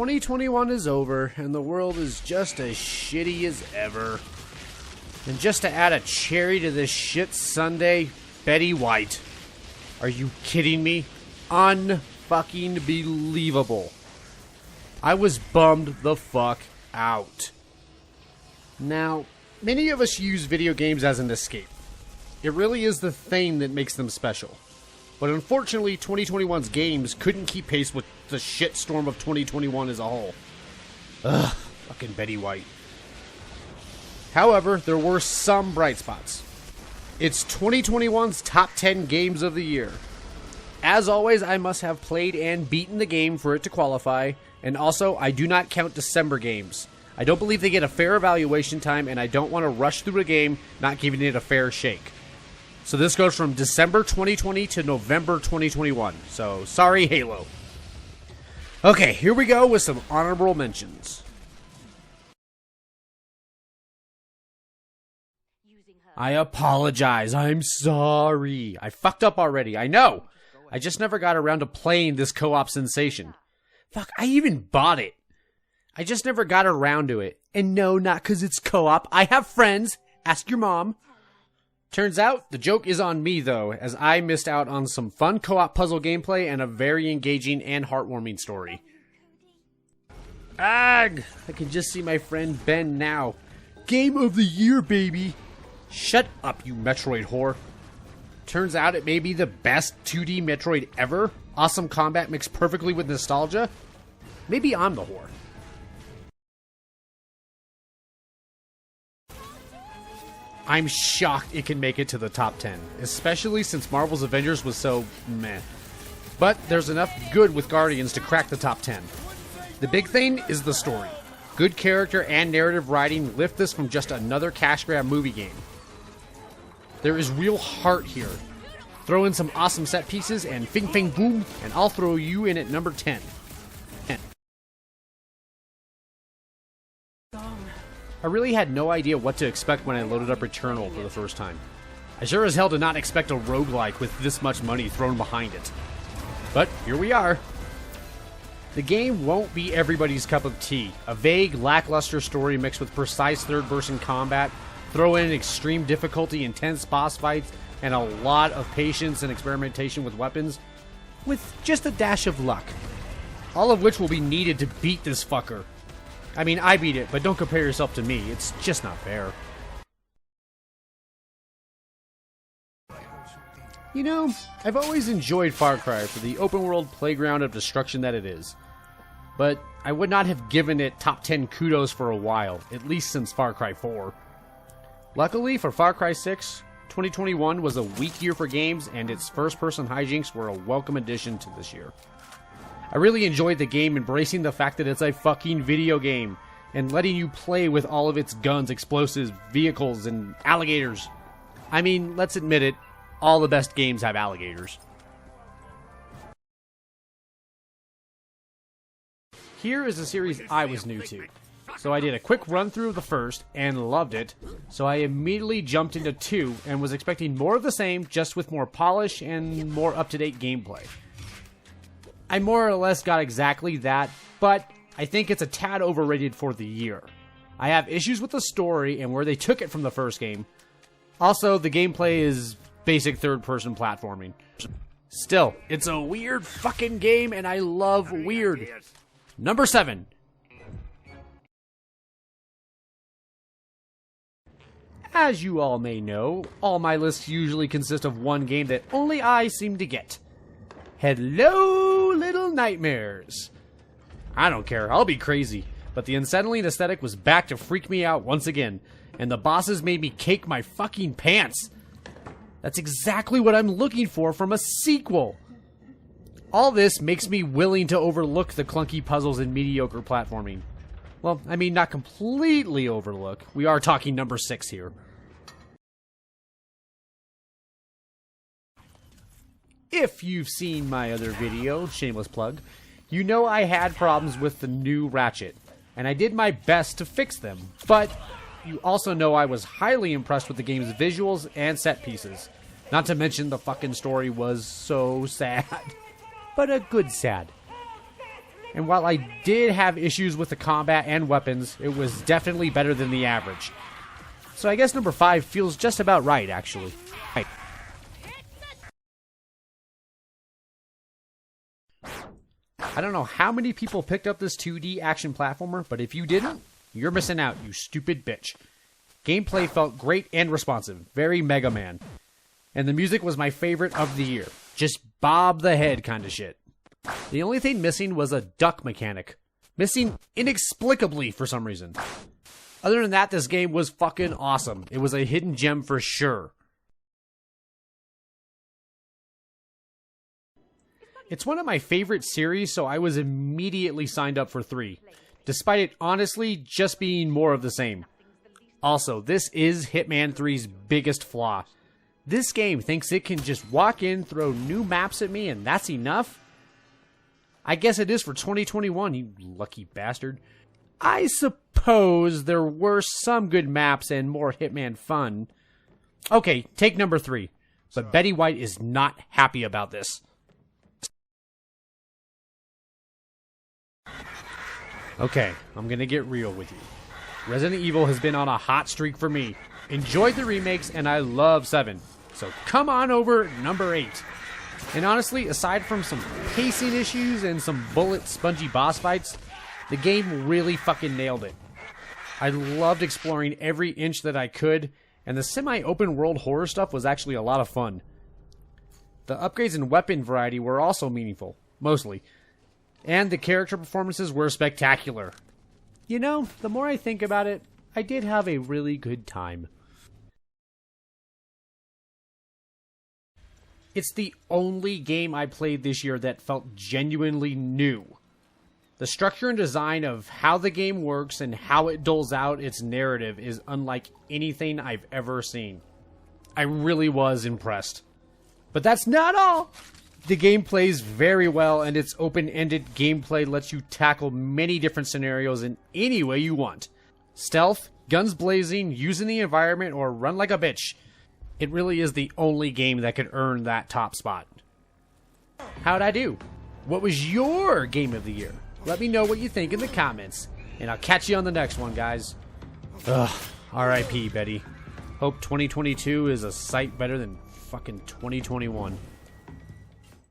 2021 is over, and the world is just as shitty as ever. And just to add a cherry to this shit Sunday, Betty White. Are you kidding me? Unfucking believable. I was bummed the fuck out. Now, many of us use video games as an escape. It really is the thing that makes them special. But unfortunately, 2021's games couldn't keep pace with the shitstorm of 2021 as a whole. Ugh, fucking Betty White. However, there were some bright spots. It's 2021's top 10 games of the year. As always, I must have played and beaten the game for it to qualify, and also, I do not count December games. I don't believe they get a fair evaluation time, and I don't want to rush through a game not giving it a fair shake. So this goes from December 2020 to November 2021. So, sorry, Halo. Okay, here we go with some honorable mentions. I apologize. I'm sorry. I fucked up already. I know. I just never got around to playing this co-op sensation. Fuck, I even bought it. I just never got around to it. And no, not because it's co-op. I have friends. Ask your mom. Turns out, the joke is on me, though, as I missed out on some fun co-op puzzle gameplay and a very engaging and heartwarming story. Ugh! I can just see my friend Ben now. Game of the year, baby! Shut up, you Metroid whore. Turns out it may be the best 2D Metroid ever. Awesome combat mixed perfectly with nostalgia. Maybe I'm the whore. I'm shocked it can make it to the top 10, especially since Marvel's Avengers was so meh. But there's enough good with Guardians to crack the top 10. The big thing is the story. Good character and narrative writing lift this from just another cash grab movie game. There is real heart here. Throw in some awesome set pieces and fing fing boom, and I'll throw you in at number 10. I really had no idea what to expect when I loaded up Returnal for the first time. I sure as hell did not expect a roguelike with this much money thrown behind it. But here we are. The game won't be everybody's cup of tea. A vague, lackluster story mixed with precise third-person combat, throw in extreme difficulty, intense boss fights, and a lot of patience and experimentation with weapons, with just a dash of luck. All of which will be needed to beat this fucker. I mean, I beat it, but don't compare yourself to me. It's just not fair. You know, I've always enjoyed Far Cry for the open-world playground of destruction that it is. But I would not have given it top 10 kudos for a while, at least since Far Cry 4. Luckily for Far Cry 6, 2021 was a weak year for games, and its first-person hijinks were a welcome addition to this year. I really enjoyed the game embracing the fact that it's a fucking video game, and letting you play with all of its guns, explosives, vehicles, and alligators. I mean, let's admit it, all the best games have alligators. Here is a series I was new to. So I did a quick run-through of the first, and loved it, so I immediately jumped into 2, and was expecting more of the same, just with more polish and more up-to-date gameplay. I more or less got exactly that, but I think it's a tad overrated for the year. I have issues with the story and where they took it from the first game. Also, the gameplay is basic third-person platforming. Still, it's a weird fucking game, and I love weird. Number 7. As you all may know, all my lists usually consist of one game that only I seem to get. Hello, Little Nightmares. I don't care, I'll be crazy, but the unsettling aesthetic was back to freak me out once again, and the bosses made me cake my fucking pants. That's exactly what I'm looking for from a sequel. All this makes me willing to overlook the clunky puzzles and mediocre platforming. Well, I mean, not completely overlook. We are talking number 6 here. If you've seen my other video, shameless plug, you know I had problems with the new Ratchet, and I did my best to fix them, but you also know I was highly impressed with the game's visuals and set pieces. Not to mention the fucking story was so sad. But a good sad. And while I did have issues with the combat and weapons, it was definitely better than the average. So I guess number 5 feels just about right, actually. Right. I don't know how many people picked up this 2D action platformer, but if you didn't, you're missing out, you stupid bitch. Gameplay felt great and responsive, very Mega Man. And the music was my favorite of the year. Just bob the head kind of shit. The only thing missing was a duck mechanic. Missing inexplicably for some reason. Other than that, this game was fucking awesome. It was a hidden gem for sure. It's one of my favorite series, so I was immediately signed up for 3. Despite it honestly just being more of the same. Also, this is Hitman 3's biggest flaw. This game thinks it can just walk in, throw new maps at me, and that's enough? I guess it is for 2021, you lucky bastard. I suppose there were some good maps and more Hitman fun. Okay, take number 3. But Betty White is not happy about this. Okay, I'm gonna get real with you. Resident Evil has been on a hot streak for me. Enjoyed the remakes, and I love 7. So come on over number 8. And honestly, aside from some pacing issues and some bullet spongy boss fights, the game really fucking nailed it. I loved exploring every inch that I could, and the semi-open world horror stuff was actually a lot of fun. The upgrades and weapon variety were also meaningful, mostly. And the character performances were spectacular. You know, the more I think about it, I did have a really good time. It's the only game I played this year that felt genuinely new. The structure and design of how the game works and how it doles out its narrative is unlike anything I've ever seen. I really was impressed. But that's not all! The game plays very well, and its open-ended gameplay lets you tackle many different scenarios in any way you want. Stealth, guns blazing, using the environment, or run like a bitch. It really is the only game that could earn that top spot. How'd I do? What was your game of the year? Let me know what you think in the comments, and I'll catch you on the next one, guys. Ugh, R.I.P. Betty. Hope 2022 is a sight better than fucking 2021.